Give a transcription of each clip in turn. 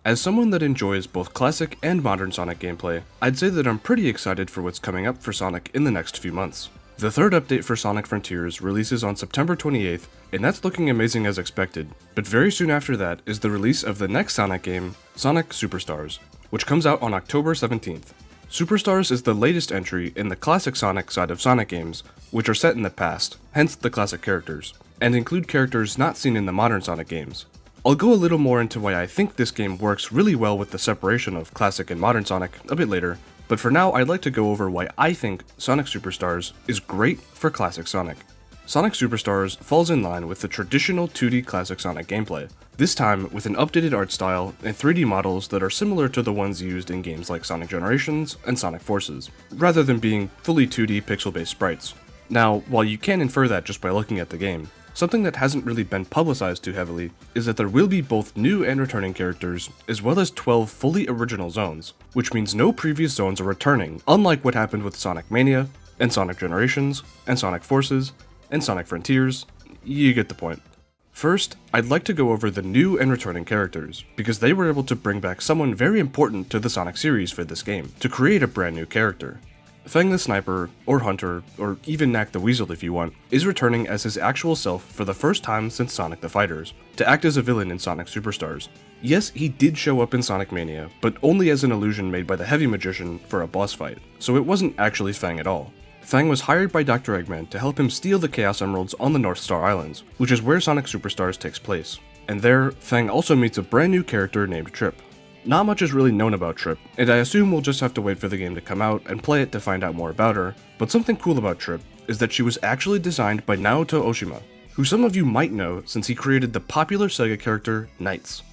As someone that enjoys both classic and modern Sonic gameplay, I'd say that I'm pretty excited for what's coming up for Sonic in the next few months. The third update for Sonic Frontiers releases on September 28th, and that's looking amazing as expected, but very soon after that is the release of the next Sonic game, Sonic Superstars, which comes out on October 17th. Superstars is the latest entry in the classic Sonic side of Sonic games, which are set in the past, hence the classic characters, and include characters not seen in the modern Sonic games. I'll go a little more into why I think this game works really well with the separation of classic and modern Sonic a bit later, but for now I'd like to go over why I think Sonic Superstars is great for classic Sonic. Sonic Superstars falls in line with the traditional 2D classic Sonic gameplay, this time with an updated art style and 3D models that are similar to the ones used in games like Sonic Generations and Sonic Forces, rather than being fully 2D pixel-based sprites. Now, while you can infer that just by looking at the game, something that hasn't really been publicized too heavily is that there will be both new and returning characters, as well as 12 fully original zones, which means no previous zones are returning, unlike what happened with Sonic Mania, and Sonic Generations, and Sonic Forces, and Sonic Frontiers. You get the point. First, I'd like to go over the new and returning characters, because they were able to bring back someone very important to the Sonic series for this game, to create a brand new character. Fang the Sniper, or Hunter, or even Knack the Weasel if you want, is returning as his actual self for the first time since Sonic the Fighters, to act as a villain in Sonic Superstars. Yes, he did show up in Sonic Mania, but only as an illusion made by the Heavy Magician for a boss fight, so it wasn't actually Fang at all. Fang was hired by Dr. Eggman to help him steal the Chaos Emeralds on the North Star Islands, which is where Sonic Superstars takes place. And there, Fang also meets a brand new character named Trip. Not much is really known about Trip, and I assume we'll just have to wait for the game to come out and play it to find out more about her, but something cool about Trip is that she was actually designed by Naoto Oshima, who some of you might know since he created the popular Sega character Knights.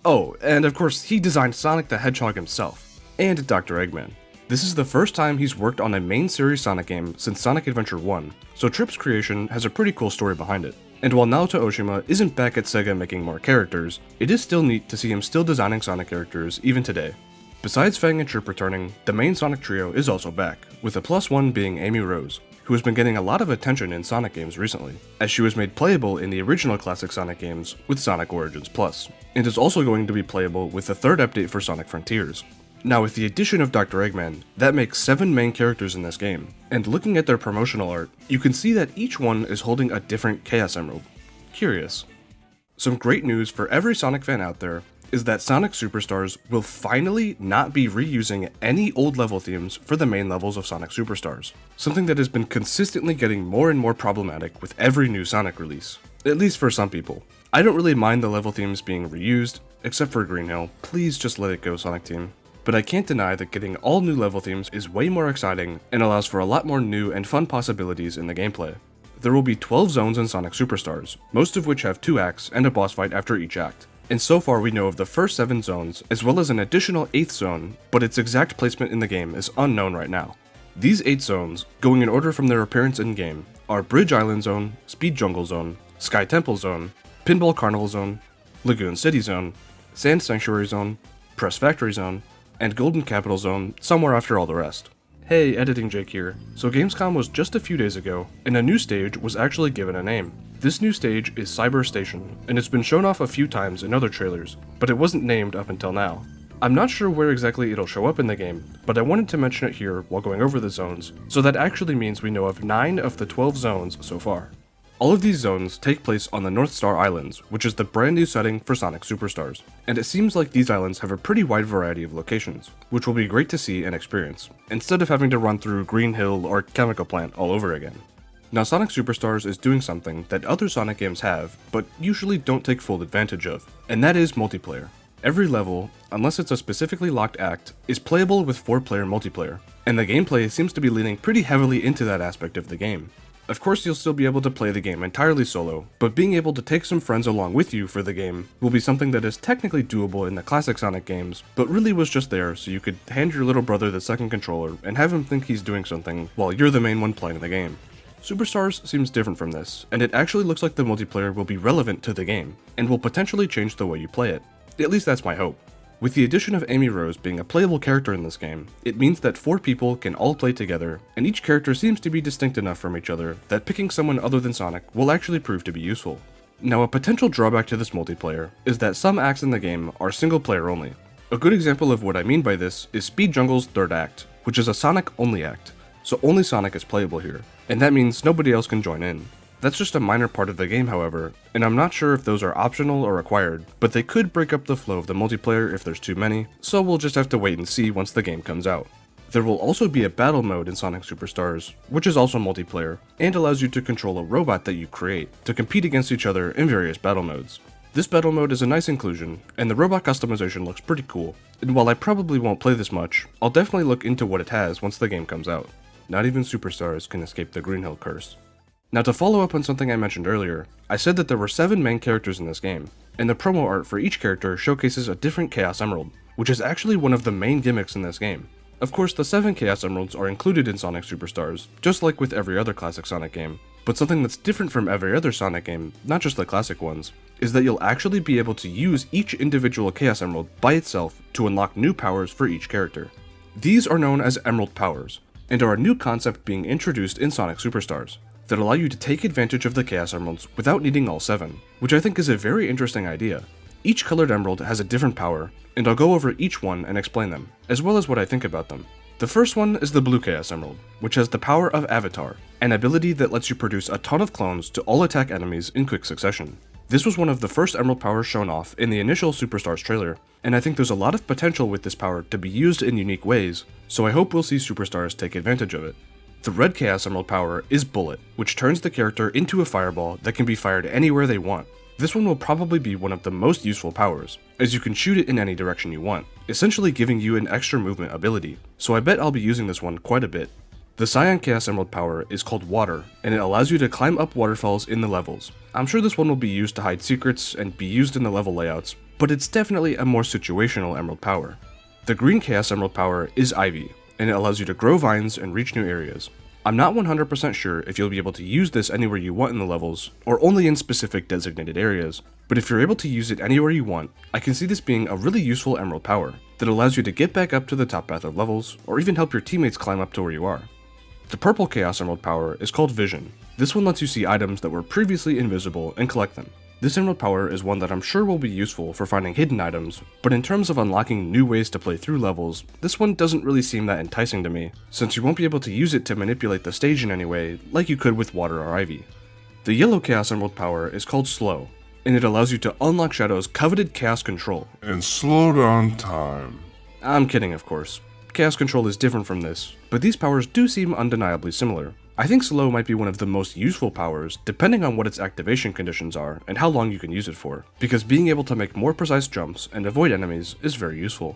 Oh, and of course he designed Sonic the Hedgehog himself, and Dr. Eggman. This is the first time he's worked on a main series Sonic game since Sonic Adventure 1, so Trip's creation has a pretty cool story behind it. And while Naoto Oshima isn't back at Sega making more characters, it is still neat to see him still designing Sonic characters even today. Besides Fang and Trip returning, the main Sonic trio is also back, with the plus one being Amy Rose, who has been getting a lot of attention in Sonic games recently, as she was made playable in the original classic Sonic games with Sonic Origins Plus, and is also going to be playable with the third update for Sonic Frontiers. Now with the addition of Dr. Eggman, that makes 7 main characters in this game, and looking at their promotional art, you can see that each one is holding a different Chaos Emerald. Curious. Some great news for every Sonic fan out there is that Sonic Superstars will finally not be reusing any old level themes for the main levels of Sonic Superstars, something that has been consistently getting more and more problematic with every new Sonic release, at least for some people. I don't really mind the level themes being reused, except for Green Hill. Please just let it go, Sonic Team. But I can't deny that getting all new level themes is way more exciting and allows for a lot more new and fun possibilities in the gameplay. There will be 12 zones in Sonic Superstars, most of which have 2 acts and a boss fight after each act. And so far we know of the first 7 zones, as well as an additional 8th zone, but its exact placement in the game is unknown right now. These 8 zones, going in order from their appearance in-game, are Bridge Island Zone, Speed Jungle Zone, Sky Temple Zone, Pinball Carnival Zone, Lagoon City Zone, Sand Sanctuary Zone, Press Factory Zone, and Golden Capital Zone somewhere after all the rest. Hey, Editing Jake here. So Gamescom was just a few days ago, and a new stage was actually given a name. This new stage is Cyber Station, and it's been shown off a few times in other trailers, but it wasn't named up until now. I'm not sure where exactly it'll show up in the game, but I wanted to mention it here while going over the zones, so that actually means we know of 9 of the 12 zones so far. All of these zones take place on the North Star Islands, which is the brand new setting for Sonic Superstars, and it seems like these islands have a pretty wide variety of locations, which will be great to see and experience, instead of having to run through Green Hill or Chemical Plant all over again. Now Sonic Superstars is doing something that other Sonic games have, but usually don't take full advantage of, and that is multiplayer. Every level, unless it's a specifically locked act, is playable with 4-player multiplayer, and the gameplay seems to be leaning pretty heavily into that aspect of the game. Of course you'll still be able to play the game entirely solo, but being able to take some friends along with you for the game will be something that is technically doable in the classic Sonic games, but really was just there so you could hand your little brother the second controller and have him think he's doing something while you're the main one playing the game. Superstars seems different from this, and it actually looks like the multiplayer will be relevant to the game, and will potentially change the way you play it. At least that's my hope. With the addition of Amy Rose being a playable character in this game, it means that 4 people can all play together, and each character seems to be distinct enough from each other that picking someone other than Sonic will actually prove to be useful. Now, a potential drawback to this multiplayer is that some acts in the game are single player only. A good example of what I mean by this is Speed Jungle's third act, which is a Sonic only act, so only Sonic is playable here, and that means nobody else can join in. That's just a minor part of the game, however, and I'm not sure if those are optional or required, but they could break up the flow of the multiplayer if there's too many, so we'll just have to wait and see once the game comes out. There will also be a battle mode in Sonic Superstars, which is also multiplayer, and allows you to control a robot that you create to compete against each other in various battle modes. This battle mode is a nice inclusion, and the robot customization looks pretty cool, and while I probably won't play this much, I'll definitely look into what it has once the game comes out. Not even Superstars can escape the Green Hill curse. Now, to follow up on something I mentioned earlier, I said that there were 7 main characters in this game, and the promo art for each character showcases a different Chaos Emerald, which is actually one of the main gimmicks in this game. Of course, the 7 Chaos Emeralds are included in Sonic Superstars, just like with every other classic Sonic game, but something that's different from every other Sonic game, not just the classic ones, is that you'll actually be able to use each individual Chaos Emerald by itself to unlock new powers for each character. These are known as Emerald Powers, and are a new concept being introduced in Sonic Superstars, that allow you to take advantage of the Chaos Emeralds without needing all 7, which I think is a very interesting idea. Each colored emerald has a different power, and I'll go over each one and explain them, as well as what I think about them. The first one is the Blue Chaos Emerald, which has the power of Avatar, an ability that lets you produce a ton of clones to all attack enemies in quick succession. This was one of the first emerald powers shown off in the initial Superstars trailer, and I think there's a lot of potential with this power to be used in unique ways, so I hope we'll see Superstars take advantage of it. The Red Chaos Emerald power is Bullet, which turns the character into a fireball that can be fired anywhere they want. This one will probably be one of the most useful powers, as you can shoot it in any direction you want, essentially giving you an extra movement ability, so I bet I'll be using this one quite a bit. The Cyan Chaos Emerald power is called Water, and it allows you to climb up waterfalls in the levels. I'm sure this one will be used to hide secrets and be used in the level layouts, but it's definitely a more situational emerald power. The Green Chaos Emerald power is Ivy, and it allows you to grow vines and reach new areas. I'm not 100% sure if you'll be able to use this anywhere you want in the levels, or only in specific designated areas, but if you're able to use it anywhere you want, I can see this being a really useful emerald power that allows you to get back up to the top path of levels, or even help your teammates climb up to where you are. The Purple Chaos Emerald power is called Vision. This one lets you see items that were previously invisible and collect them. This emerald power is one that I'm sure will be useful for finding hidden items, but in terms of unlocking new ways to play through levels, this one doesn't really seem that enticing to me, since you won't be able to use it to manipulate the stage in any way, like you could with Water or Ivy. The Yellow Chaos Emerald power is called Slow, and it allows you to unlock Shadow's coveted Chaos Control. And slow down time. I'm kidding, of course. Chaos Control is different from this, but these powers do seem undeniably similar. I think Slow might be one of the most useful powers, depending on what its activation conditions are and how long you can use it for, because being able to make more precise jumps and avoid enemies is very useful.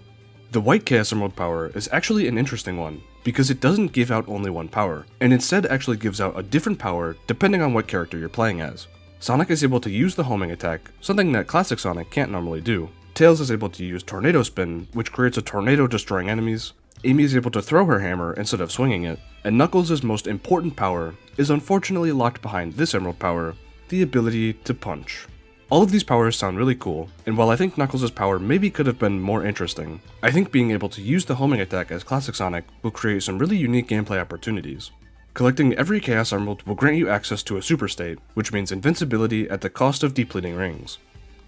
The White Chaos Emerald power is actually an interesting one, because it doesn't give out only one power, and instead actually gives out a different power depending on what character you're playing as. Sonic is able to use the homing attack, something that classic Sonic can't normally do. Tails is able to use Tornado Spin, which creates a tornado destroying enemies. Amy is able to throw her hammer instead of swinging it, and Knuckles' most important power is unfortunately locked behind this emerald power, the ability to punch. All of these powers sound really cool, and while I think Knuckles' power maybe could have been more interesting, I think being able to use the homing attack as classic Sonic will create some really unique gameplay opportunities. Collecting every Chaos Emerald will grant you access to a Super State, which means invincibility at the cost of depleting rings.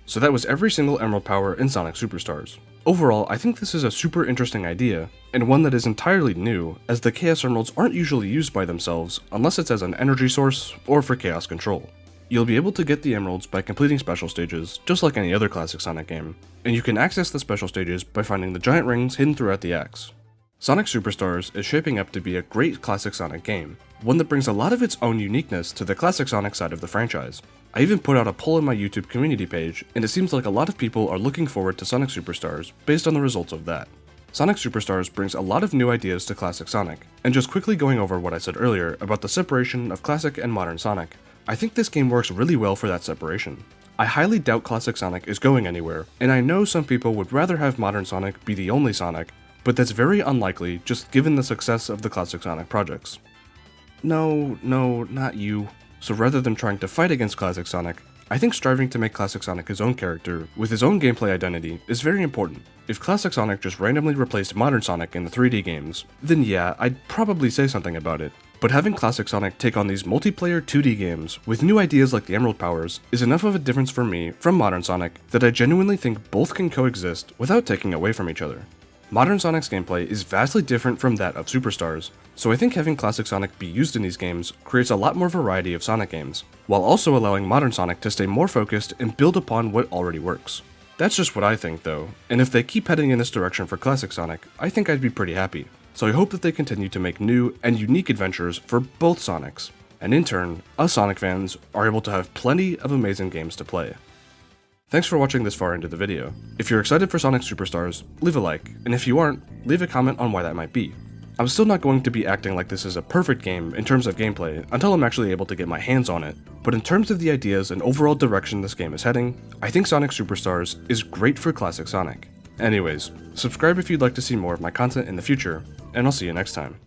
So that was every single emerald power in Sonic Superstars. Overall, I think this is a super interesting idea, and one that is entirely new, as the Chaos Emeralds aren't usually used by themselves unless it's as an energy source or for Chaos Control. You'll be able to get the emeralds by completing special stages, just like any other classic Sonic game, and you can access the special stages by finding the giant rings hidden throughout the acts. Sonic Superstars is shaping up to be a great classic Sonic game, one that brings a lot of its own uniqueness to the classic Sonic side of the franchise. I even put out a poll on my YouTube community page, and it seems like a lot of people are looking forward to Sonic Superstars based on the results of that. Sonic Superstars brings a lot of new ideas to classic Sonic, and just quickly going over what I said earlier about the separation of classic and modern Sonic, I think this game works really well for that separation. I highly doubt classic Sonic is going anywhere, and I know some people would rather have modern Sonic be the only Sonic, but that's very unlikely just given the success of the classic Sonic projects. No, not you. So rather than trying to fight against classic Sonic, I think striving to make classic Sonic his own character, with his own gameplay identity, is very important. If classic Sonic just randomly replaced modern Sonic in the 3D games, then yeah, I'd probably say something about it. But having Classic Sonic take on these multiplayer 2D games with new ideas like the Emerald Powers is enough of a difference for me from Modern Sonic that I genuinely think both can coexist without taking away from each other. Modern Sonic's gameplay is vastly different from that of Superstars, so I think having Classic Sonic be used in these games creates a lot more variety of Sonic games, while also allowing Modern Sonic to stay more focused and build upon what already works. That's just what I think though, and if they keep heading in this direction for Classic Sonic, I think I'd be pretty happy. So I hope that they continue to make new and unique adventures for both Sonics, and in turn, us Sonic fans are able to have plenty of amazing games to play. Thanks for watching this far into the video. If you're excited for Sonic Superstars, leave a like, and if you aren't, leave a comment on why that might be. I'm still not going to be acting like this is a perfect game in terms of gameplay until I'm actually able to get my hands on it, but in terms of the ideas and overall direction this game is heading, I think Sonic Superstars is great for Classic Sonic. Anyways, subscribe if you'd like to see more of my content in the future, and I'll see you next time.